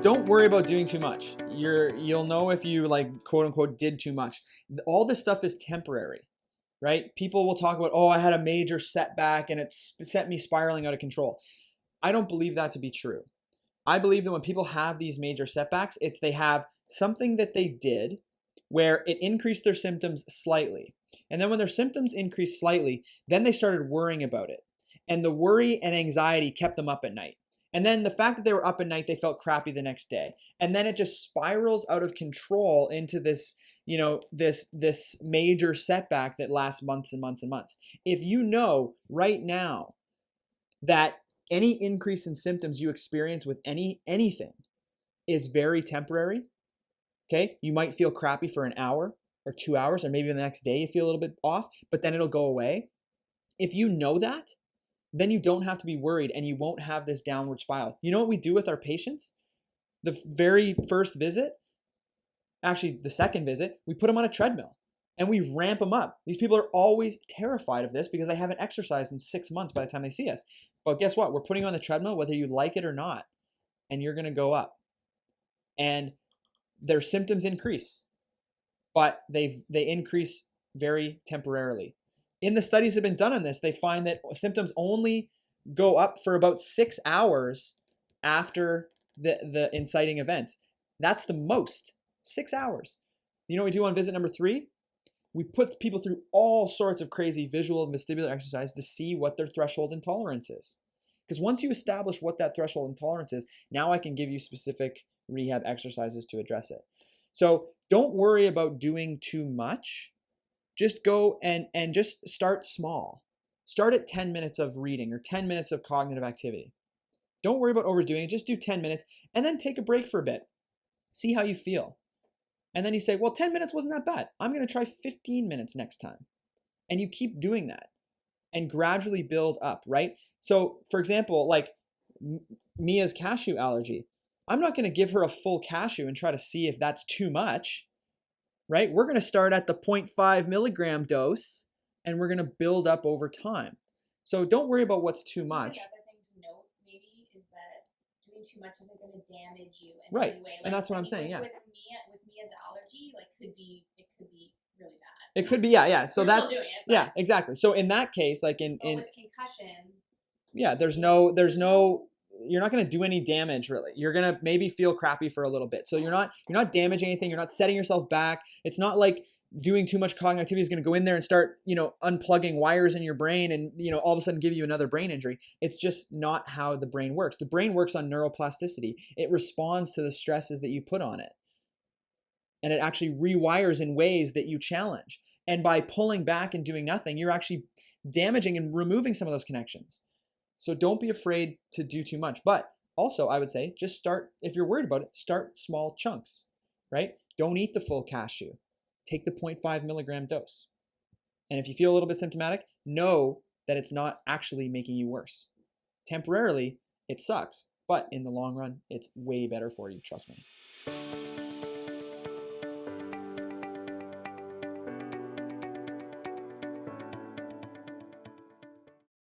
Don't worry about doing too much. You'll know if you like quote unquote did too much. All this stuff is temporary, right? People will talk about, oh, I had a major setback and it set me spiraling out of control. I don't believe that to be true. I believe that when people have these major setbacks, it's they have something that they did where it increased their symptoms slightly. And then when their symptoms increased slightly, then they started worrying about it. And the worry and anxiety kept them up at night. And then the fact that they were up at night, they felt crappy the next day. And then it just spirals out of control into this, this major setback that lasts months and months and months. If you know right now that any increase in symptoms you experience with anything is very temporary, okay? You might feel crappy for an hour or 2 hours, or maybe the next day you feel a little bit off, but then it'll go away. If you know that, then you don't have to be worried and you won't have this downward spiral. You know what we do with our patients? The very first visit, actually the second visit, we put them on a treadmill and we ramp them up. These people are always terrified of this because they haven't exercised in 6 months by the time they see us. But guess what? We're putting you on the treadmill whether you like it or not, and you're going to go up. And their symptoms increase, but they increase very temporarily. In the studies that have been done on this, they find that symptoms only go up for about 6 hours after the inciting event. That's the most, 6 hours. You know what we do on visit number 3? We put people through all sorts of crazy visual and vestibular exercise to see what their threshold intolerance is. Because once you establish what that threshold intolerance is, now I can give you specific rehab exercises to address it. So don't worry about doing too much. Just go and just start small. Start at 10 minutes of reading or 10 minutes of cognitive activity. Don't worry about overdoing it. Just do 10 minutes and then take a break for a bit. See how you feel. And then you say, well, 10 minutes wasn't that bad. I'm going to try 15 minutes next time. And you keep doing that and gradually build up, right? So for example, like Mia's cashew allergy, I'm not going to give her a full cashew and try to see if that's too much, right? We're going to start at the 0.5 milligram dose and we're going to build up over time. So don't worry about what's too much. Another thing to note maybe is that doing too much isn't going to damage you in right. any way. And that's what I'm saying, yeah. With Mia's allergy, like it could be really bad. It could be, yeah. So that's still doing it, yeah, exactly. So in that case, like in with concussion, yeah, there's no you're not going to do any damage really. You're going to maybe feel crappy for a little bit. So you're not damaging anything. You're not setting yourself back. It's not like doing too much cognitive activity is going to go in there and start, unplugging wires in your brain and, all of a sudden give you another brain injury. It's just not how the brain works. The brain works on neuroplasticity. It responds to the stresses that you put on it. And it actually rewires in ways that you challenge. And by pulling back and doing nothing, you're actually damaging and removing some of those connections. So don't be afraid to do too much. But also, I would say, just start, if you're worried about it, start small chunks, right? Don't eat the full cashew. Take the 0.5 milligram dose. And if you feel a little bit symptomatic, know that it's not actually making you worse. Temporarily, it sucks, but in the long run, it's way better for you, trust me.